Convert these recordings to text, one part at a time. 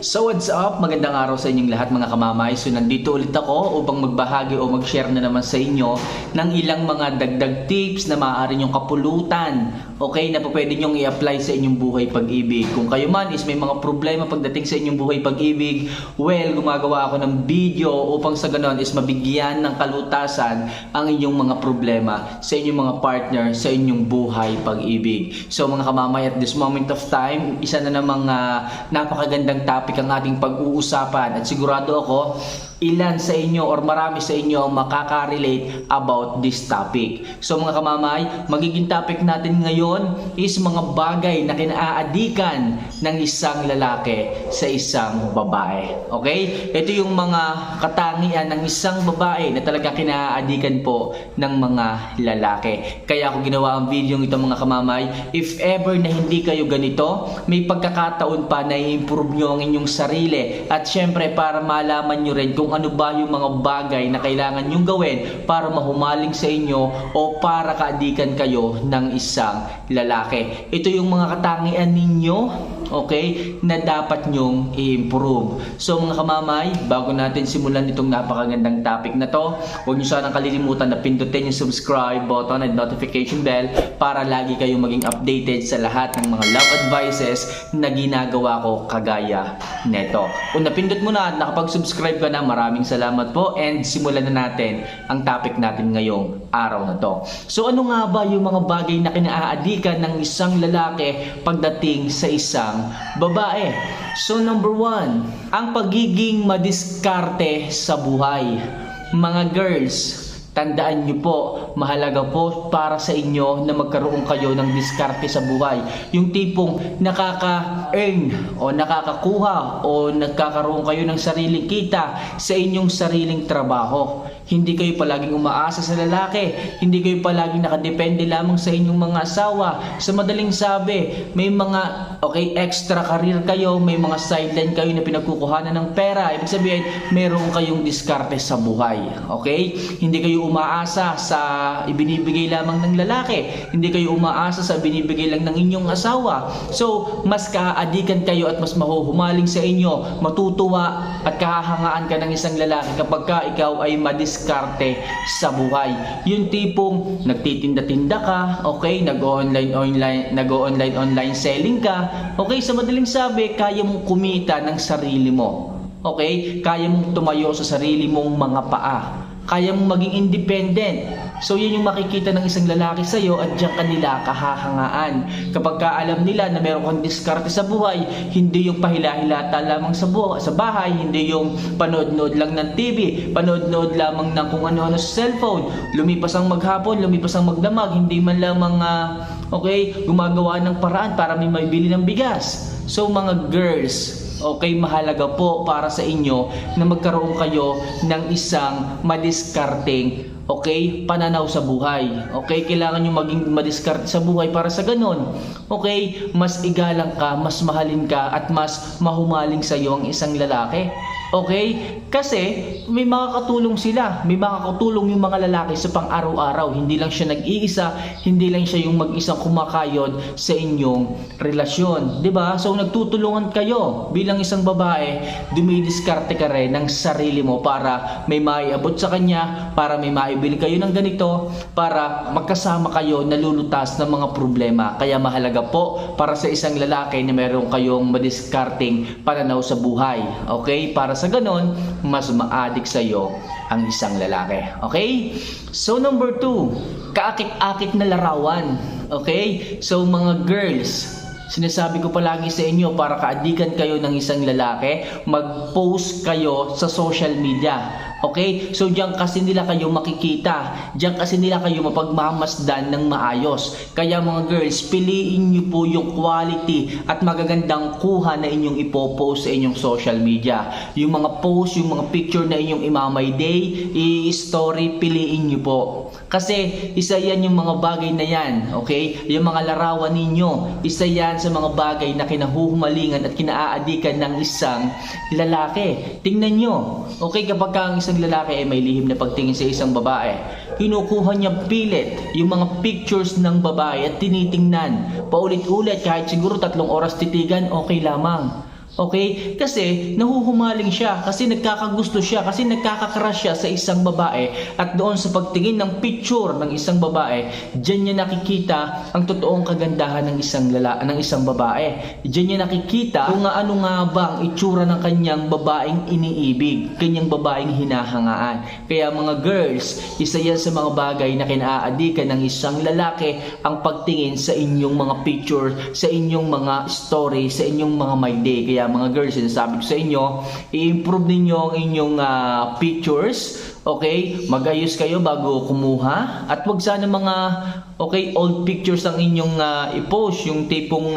So what's up? Magandang araw sa inyong lahat mga kamamay. So nandito ulit ako upang magbahagi o mag-share na naman sa inyo ng ilang mga dagdag tips na maaari nyong kapulutan. Okay, na po pwede nyong i-apply sa inyong buhay pag-ibig. Kung kayo man is may mga problema pagdating sa inyong buhay pag-ibig, well, gumagawa ako ng video upang sa ganon is mabigyan ng kalutasan ang inyong mga problema sa inyong mga partner sa inyong buhay pag-ibig. So mga kamamay, at this moment of time, isa na namang napakagandang topic ang ating pag-uusapan at sigurado ako ilan sa inyo or marami sa inyo makaka-relate about this topic. So mga kamamay, magiging topic natin ngayon is mga bagay na kinaaadikan ng isang lalaki sa isang babae. Okay? Ito yung mga katangian ng isang babae na talaga kinaaadikan po ng mga lalaki. Kaya ako ginawa ang video ito mga kamamay. If ever na hindi kayo ganito, may pagkakataon pa na i-improve nyo ang inyong sarili. At syempre para malaman nyo rin kung ano ba yung mga bagay na kailangan nyong gawin para mahumaling sa inyo o para kaadikan kayo ng isang lalaki. Ito yung mga katangian ninyo, okay, na dapat nyong i-improve. So mga kamamay, bago natin simulan itong napakagandang topic na to, huwag nyo sanang kalilimutan na pindutin yung subscribe button and notification bell para lagi kayong maging updated sa lahat ng mga love advices na ginagawa ko kagaya neto. Kung napindot mo na at nakapag-subscribe ka na, maraming salamat po and simulan na natin ang topic natin ngayong araw na to. So ano nga ba yung mga bagay na kinaaadikan ng isang lalaki pagdating sa isang babae? So number 1, ang pagiging madiskarte sa buhay. Mga girls, tandaan nyo po, mahalaga po para sa inyo na magkaroon kayo ng diskarte sa buhay. Yung tipong nakaka-earn o nakakakuha o nagkakaroon kayo ng sariling kita sa inyong sariling trabaho. Hindi kayo palaging umaasa sa lalaki. Hindi kayo palaging nakadepende lamang sa inyong mga asawa. Sa madaling sabi, may mga extra career kayo, may mga sideline kayo na pinagkukuhanan ng pera. Ibig sabihin, meron kayong diskarte sa buhay. Okay? Hindi kayo umaasa sa ibinibigay lamang ng lalaki. Hindi kayo umaasa sa binibigay lang ng inyong asawa. So, mas kaadikan kayo at mas mahuhumaling sa inyo, matutuwa at kahahangaan ka ng isang lalaki kapag ka ikaw ay madiskarte sa buhay. Yung tipong nagtitinda-tinda ka, okay, nag-online selling ka, okay, sa madaling sabi, kaya mong kumita ng sarili mo. Okay? Kaya mong tumayo sa sarili mong mga paa. Kaya mong maging independent. So yan yung makikita ng isang lalaki sa iyo at diyan kanila kahahangaan. Kapag alam nila na meron kang diskarte sa buhay, hindi yung pahila-hilata lamang sa bahay, hindi yung panood-nood lang ng TV, panood-nood lamang ng kung ano-ano sa cellphone, lumipas ang maghapon, lumipas ang magdamag, hindi man lamang gumagawa ng paraan para may maibili ng bigas. So mga girls, okay, mahalaga po para sa inyo na magkaroon kayo ng isang madiskarteng pananaw sa buhay. Okay, kailangan nyo maging madiskarte sa buhay para sa ganon. Okay, mas igalang ka, mas mahalin ka at mas mahumaling sa iyo ang isang lalaki. Okay? Kasi may makakatulong sila. May makakatulong yung mga lalaki sa pang-araw-araw. Hindi lang siya nag-iisa, hindi lang siya yung mag-isang kumakayod sa inyong relasyon. 'Di ba? So nagtutulungan kayo bilang isang babae, dumidiskarte ka rin ng sarili mo para may maiabot sa kanya, para may maibili kayo ng ganito, para magkasama kayo nalulutas ng mga problema. Kaya mahalaga po para sa isang lalaki na meron kayong madiskarteng pananaw sa buhay. Okay? Para sa ganon, mas maadik sa iyo ang isang lalaki. Okay? So number 2, kaakit-akit na larawan. Okay? So mga girls, sinasabi ko palagi sa inyo para kaadikan kayo ng isang lalaki, mag-post kayo sa social media. Okay? So diyan kasi nila kayo makikita. Diyan kasi nila kayo mapagmamasdan ng maayos. Kaya mga girls, piliin niyo po yung quality at magagandang kuha na inyong ipopost sa inyong social media. Yung mga post, yung mga picture na inyong imamay-day, i-story, piliin niyo po. Kasi isa yan yung mga bagay na yan. Okay? Yung mga larawan ninyo, isa yan sa mga bagay na kinahuhumalingan at kinaaadikan ng isang lalaki. Tingnan nyo. Okay, kapag ang isang lalaki ay may lihim na pagtingin sa isang babae, kinukuha niya pilit yung mga pictures ng babae at tinitingnan paulit-ulit kahit siguro 3 oras titigan, okay lamang. Okay? Kasi nahuhumaling siya, kasi nagkakagusto siya, kasi nagkakakrush siya sa isang babae, at doon sa pagtingin ng picture ng isang babae, diyan niya nakikita ang totoong kagandahan ng isang babae. Diyan niya nakikita kung ano nga ba ang itsura ng kanyang babaeng iniibig, kanyang babaeng hinahangaan. Kaya mga girls, isa yan sa mga bagay na kinaaadikan ng isang lalaki, ang pagtingin sa inyong mga picture, sa inyong mga story, sa inyong mga my day. Kaya mga girls, sinasabi ko sa inyo, i-improve ninyo ang inyong pictures. Okay? Mag-ayos kayo bago kumuha. At wag sana mga old pictures ang inyong i-post. Yung tipong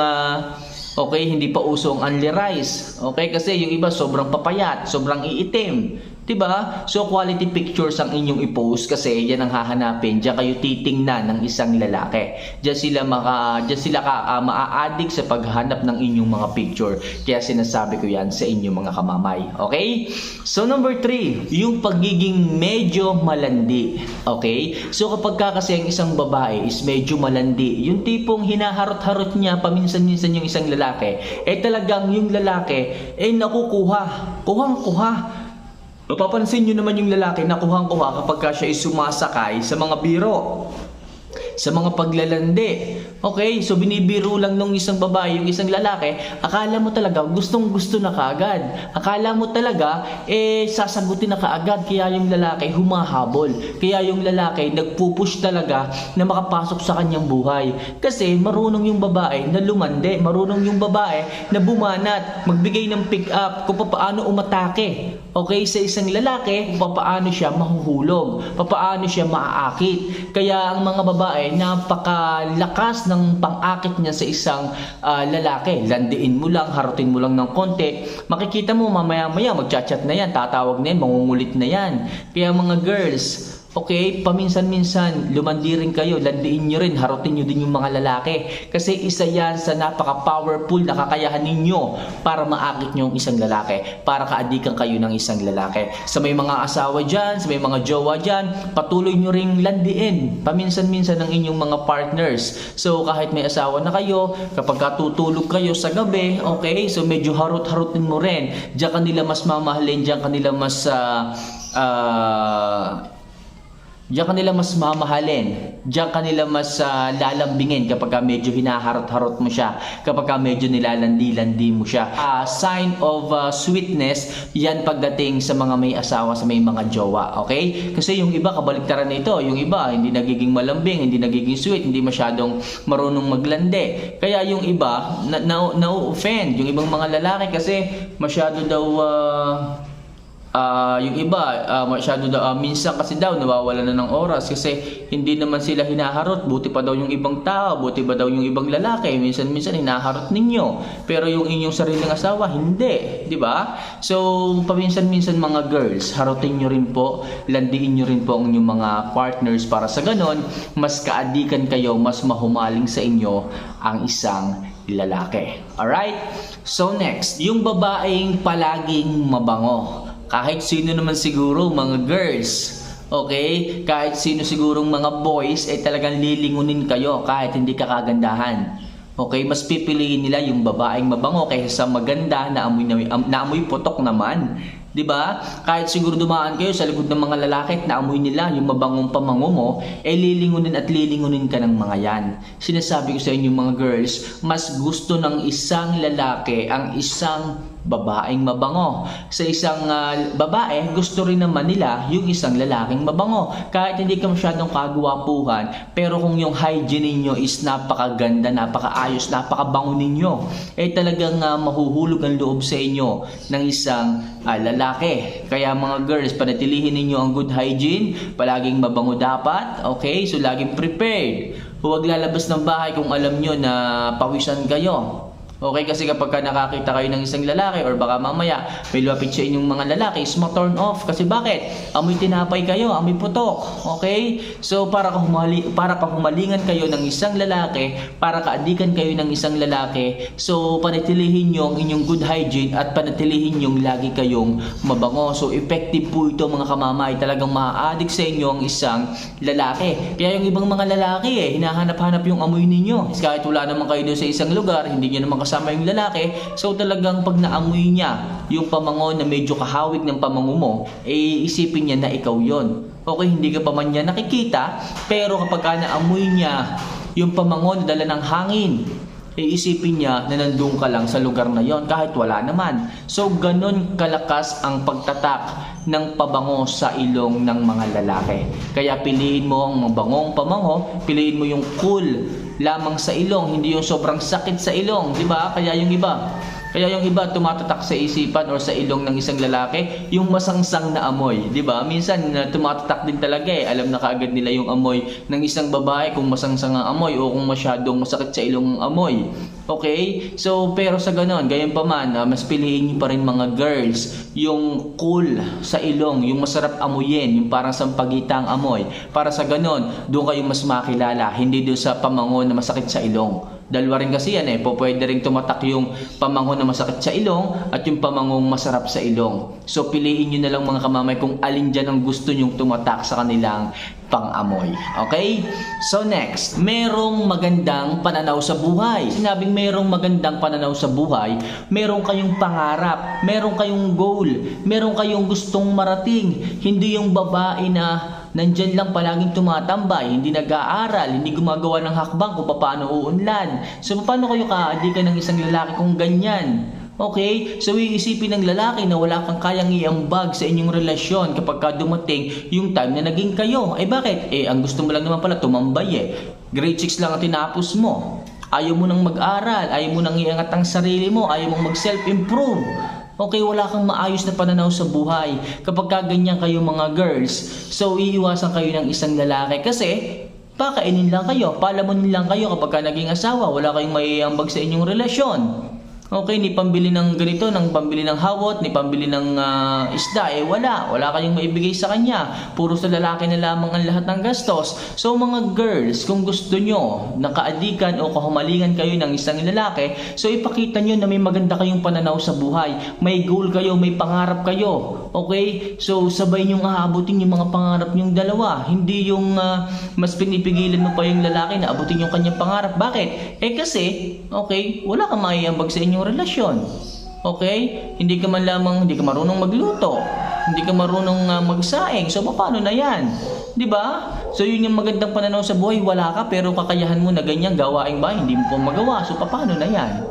hindi pa uso ang only rice. Okay? Kasi yung iba sobrang papayat, sobrang iitim. Diba? So quality pictures ang inyong i-post, kasi yan ang hahanapin. Diyan kayo titingnan ng isang lalaki. Diyan sila maa-addict sa paghanap ng inyong mga picture. Kaya sinasabi ko yan sa inyong mga kamamay. Okay? So number 3, yung pagiging medyo malandi. Okay? So kapag kasi ang isang babae is medyo malandi, yung tipong hinaharot-harot niya paminsan-minsan yung isang lalaki, talagang yung lalaki kuhang-kuha. Mapapansin nyo naman yung lalaki na kuhang-kuha kapag siya ay sumasakay sa mga biro, sa mga paglalandi. Okay, so binibiro lang nung isang babae yung isang lalaki, akala mo talaga gustong-gusto na kaagad. Akala mo talaga sasagutin na kaagad, kaya yung lalaki humahabol. Kaya yung lalaki nagpupush talaga na makapasok sa kanyang buhay. Kasi marunong yung babae na lumandi, marunong yung babae na bumanat, magbigay ng pick up kung paano umatake. Okay, sa isang lalaki, kung paano siya mahuhulog, paano siya maaakit. Kaya ang mga babae, napakalakas ng pang-akit niya sa isang lalaki. Landiin mo lang, harutin mo lang ng konti, makikita mo mamaya-maya magchat-chat na yan, tatawag na yan, mangungulit na yan. Kaya mga girls, okay, paminsan-minsan lumandi rin kayo, landiin nyo rin, harutin nyo din yung mga lalaki. Kasi isa yan sa napaka-powerful na kakayahan ninyo para maakit nyo yung isang lalaki, para kaadikan kayo ng isang lalaki. Sa may mga asawa dyan, sa may mga jowa dyan, patuloy nyo ring landiin paminsan-minsan ng inyong mga partners. So kahit may asawa na kayo, kapag katutulog kayo sa gabi, okay, so medyo harut-harutin mo rin. Diyan kanila mas mamahalin, diyan kanila mamahalin, diyan kanila mas lalambingin kapag medyo hinaharot-harot mo siya, kapag medyo nilalandi-landi mo siya. Sign of sweetness yan pagdating sa mga may asawa, sa may mga jowa. Okay? Kasi yung iba kabaliktaran nito, yung iba hindi nagiging malambing, hindi nagiging sweet, hindi masyadong marunong maglandi. Kaya yung iba na-offend, yung ibang mga lalaki kasi masyado daw yung iba, masyado daw, minsan kasi daw nawawala na ng oras kasi hindi naman sila hinaharot. Buti pa daw yung ibang tao, buti pa daw yung ibang lalaki, minsan hinaharot ninyo, pero yung inyong sariling asawa hindi, di ba? So paminsan-minsan mga girls, harutin nyo rin po, landiin nyo rin po ang inyong mga partners, para sa ganon mas kaadikan kayo, mas mahumaling sa inyo ang isang lalaki. Alright? So next, yung babaeng palaging mabango. Kahit sino naman siguro mga girls, okay, kahit sino sigurong mga boys, talagang lilingunin kayo kahit hindi ka kagandahan. Okay, mas pipiliin nila yung babaeng mabango kaysa sa maganda na amoy putok naman. 'Di ba? Kahit siguro dumaan kayo sa likod ng mga lalaki at naamoy nila yung mabangong pamango mo, lilingunin at lilingunin ka ng mga yan. Sinasabi ko sa inyo mga girls, mas gusto ng isang lalaki ang isang babaeng mabango. Sa isang babae, gusto rin naman nila yung isang lalaking mabango. Kahit hindi ka masyadong kagwapuhan, pero kung yung hygiene ninyo is napakaganda, napakaayos, napakabango ninyo, talagang mahuhulog ang loob sa inyo ng isang lalaki. Kaya mga girls, panatilihin ninyo ang good hygiene, palaging mabango dapat, okay? So laging prepared. Huwag lalabas ng bahay kung alam nyo na pawisan kayo. Okay, kasi kapag nakakita kayo ng isang lalaki or baka mamaya may lumapit sa inyong mga lalaki, is ma-turn off. Kasi bakit? Amoy tinapay kayo, amoy putok. Okay? So para kahumalingan kayo ng isang lalaki, para kaadikan kayo ng isang lalaki, so panatilihin nyo ang inyong good hygiene at panatilihin nyo lagi kayong mabango. So effective po ito mga kamamay. Talagang maa-addict sa inyo ang isang lalaki. Kaya yung ibang mga lalaki hinahanap-hanap yung amoy ninyo. Kahit wala naman kayo doon sa isang lugar, hindi nyo naman kasama kasama yung lalaki. So talagang pag naamoy niya yung pamango na medyo kahawig ng pamango mo, isipin niya na ikaw yon. Okay, hindi ka pa man niya nakikita, pero kapag naamoy niya yung pamango na dala ng hangin, iisipin niya na nandun ka lang sa lugar na yon kahit wala naman. So ganun kalakas ang pagtatak ng pabango sa ilong ng mga lalaki. Kaya piliin mo ang mabangong pamango, piliin mo yung cool lamang sa ilong, hindi yung sobrang sakit sa ilong, di ba? Kaya yung iba tumatatak sa isipan or sa ilong ng isang lalaki, yung masangsang na amoy, di ba? Minsan tumatatak din talaga alam na kaagad nila yung amoy ng isang babae kung masangsang ang amoy o kung masyadong masakit sa ilong ang amoy. Okay? So, pero sa ganon, gayon pa man, mas piliin niyo pa rin mga girls, yung cool sa ilong, yung masarap amuyin, yung parang sampagitang amoy. Para sa ganon, doon kayo mas makilala, hindi doon sa pamango na masakit sa ilong. Dalawa rin kasi yan pwede rin tumatak yung pamango na masakit sa ilong at yung pamangong masarap sa ilong. So piliin nyo na lang mga kamamay kung alin dyan ang gusto nyong tumatak sa kanilang pang-amoy. Okay? So next, merong magandang pananaw sa buhay. Sinabing merong magandang pananaw sa buhay, meron kayong pangarap, meron kayong goal, meron kayong gustong marating. Hindi yung babae na nandyan lang palaging tumatambay, hindi nag-aaral, hindi gumagawa ng hakbang kung paano uunlad. So paano kayo kaadikan ng isang lalaki kung ganyan? Okay? So iisipin ng lalaki na wala kang kayang iambag sa inyong relasyon kapag dumating yung time na naging kayo. Bakit? Ang gusto mo lang naman pala tumambay Grade 6 lang ang tinapos mo. Ayaw mo nang mag-aral, ayaw mo nang iangat ang sarili mo, ayaw mong mag-self-improve. Okay, wala kang maayos na pananaw sa buhay. Kapag ganyan kayo mga girls, so iiwasan kayo ng isang lalaki kasi pakainin lang kayo, palamunin lang kayo kapag naging asawa, wala kayong maiambag sa inyong relasyon. Okay, ni pambili ng ganito, ng pambili ng hawot, ni pambili ng isda, wala kayong maibigay sa kanya. Puro sa lalaki na lamang ang lahat ng gastos. So mga girls, kung gusto nyo nakaadikan o kahumalingan kayo ng isang lalaki, so ipakita nyo na may maganda kayong pananaw sa buhay. May goal kayo, may pangarap kayo. Okay? So sabay nyong aabutin yung mga pangarap nyong dalawa. Hindi yung mas pinipigilan mo pa yung lalaki na abutin yung kanyang pangarap. Bakit? Kasi, okay, wala kang maiambag sa inyong relasyon. Okay? Hindi ka marunong magluto. Hindi ka marunong magsaing. So paano na 'yan? 'Di ba? So yun yung magandang pananaw sa buhay, wala ka pero kakayahan mo na ganyan gawaing bahay, hindi mo pa magawa. So paano na 'yan?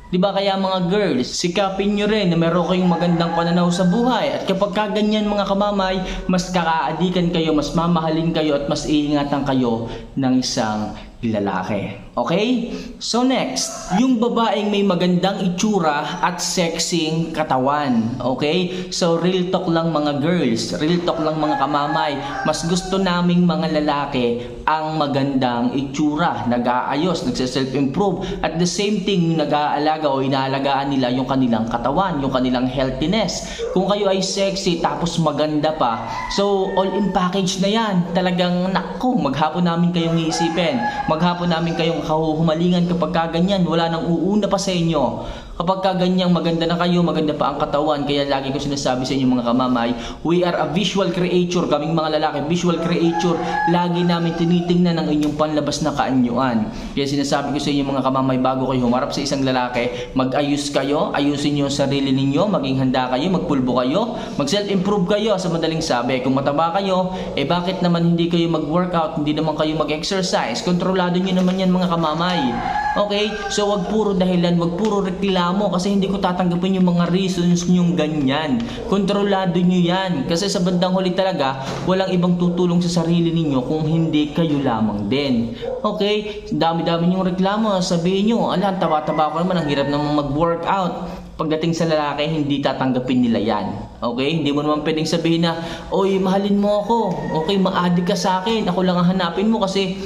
'Di ba kaya mga girls, sikapin nyo rin na meron kayong magandang pananaw sa buhay. At kapag kaganyan mga kamamay, mas kakaadikan kayo, mas mamahalin kayo at mas iingatan kayo ng isang lalaki. Okay? So next, yung babaeng may magandang itsura at sexing katawan. Okay? So real talk lang mga girls, real talk lang mga kamamay. Mas gusto naming mga lalaki ang magandang itsura, nag-aayos, nagse-self-improve. At the same thing, nag-aalaga o inaalagaan nila yung kanilang katawan, yung kanilang healthiness. Kung kayo ay sexy tapos maganda pa, so all in package na yan. Talagang naku, maghapon namin kayong iisipin. Maghapon namin kayong kahuhumalingan kapag kaganyan, wala nang uuna pa sa inyo. Kapag kaganyang maganda na kayo, maganda pa ang katawan. Kaya lagi ko sinasabi sa inyo mga kamamay, we are a visual creature. Kaming mga lalaki, visual creature. Lagi namin tinitingnan ang inyong panlabas na kaanyuan. Kaya sinasabi ko sa inyo mga kamamay, bago kayo humarap sa isang lalaki, mag-ayos kayo, ayusin nyo ang sarili ninyo, maging handa kayo, magpulbo kayo, mag-self-improve kayo. Sa madaling sabi, kung mataba kayo, bakit naman hindi kayo mag-workout, hindi naman kayo mag-exercise? Kontrolado nyo naman yan mga kamamay. Okay? So wag puro dahilan, wag puro reklamo kasi hindi ko tatanggapin yung mga reasons nyong ganyan. Kontrolado nyo yan. Kasi sa bandang huli talaga, walang ibang tutulong sa sarili ninyo kung hindi kayo lamang din. Okay? Dami-dami nyong reklamo. Sabihin nyo, ala, taba-taba ko naman, ang hirap naman mag-workout. Pagdating sa lalaki, hindi tatanggapin nila yan. Okay? Hindi mo naman pwedeng sabihin na, oy, mahalin mo ako. Okay, ma-addict ka sa akin. Ako lang ang hanapin mo kasi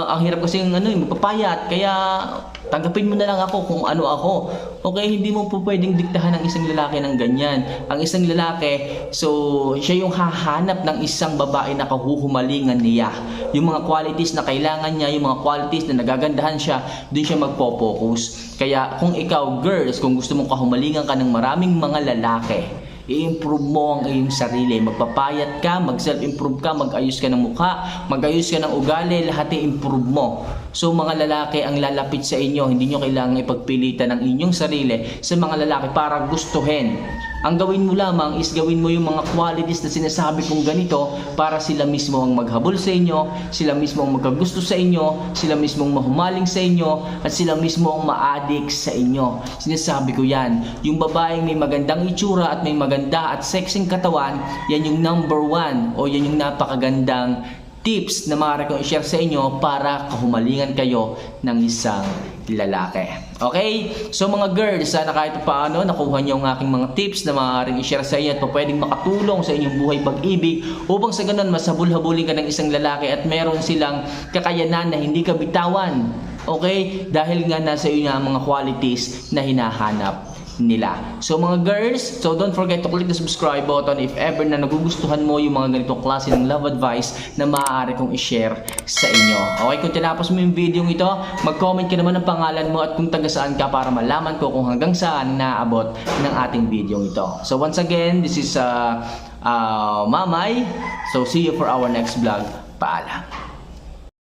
ang hirap kasi magpapayat. Kaya tanggapin mo na lang ako kung ano ako. Okay, hindi mo po pwedeng diktahan ng isang lalaki ng ganyan. Ang isang lalaki, so siya yung hahanap ng isang babae na kahuhumalingan niya. Yung mga qualities na kailangan niya, yung mga qualities na nagagandahan siya, dun siya magpo-focus. Kaya kung ikaw, girls, kung gusto mong kahumalingan ka ng maraming mga lalaki, i-improve mo ang iyong sarili. Magpapayat ka, mag-self-improve ka, mag-ayos ka ng mukha, mag-ayos ka ng ugali, lahat i-improve mo. So mga lalaki ang lalapit sa inyo, hindi nyo kailangan ipagpilitan ang inyong sarili sa mga lalaki para gustuhin. Ang gawin mo lamang is gawin mo yung mga qualities na sinasabi kong ganito para sila mismo ang maghabol sa inyo, sila mismo ang magkagusto sa inyo, sila mismo ang mahumaling sa inyo, at sila mismo ang ma-addict sa inyo. Sinasabi ko yan, yung babaeng may magandang itsura at may maganda at sexing katawan, yan yung number 1 o yan yung napakagandang tips na maaari kong i-share sa inyo para kahumalingan kayo ng isang lalaki. Okay? So mga girls, sana kahit paano nakuha niyo ang aking mga tips na maaaring i-share sa inyo at pwedeng makatulong sa inyong buhay pag-ibig upang sa ganun masabul-habulin ka ng isang lalaki at meron silang kakayanan na hindi ka bitawan. Okay? Dahil nga nasa iyo nga ang mga qualities na hinahanap nila. So mga girls, so don't forget to click the subscribe button if ever na nagugustuhan mo yung mga ganitong klase ng love advice na maaari kong i-share sa inyo. Okay, kung tinapos mo yung video ito, mag-comment ka naman ng pangalan mo at kung taga saan ka para malaman ko kung hanggang saan naabot ng ating video ito. So once again, this is Mamay. So see you for our next vlog. Paalam.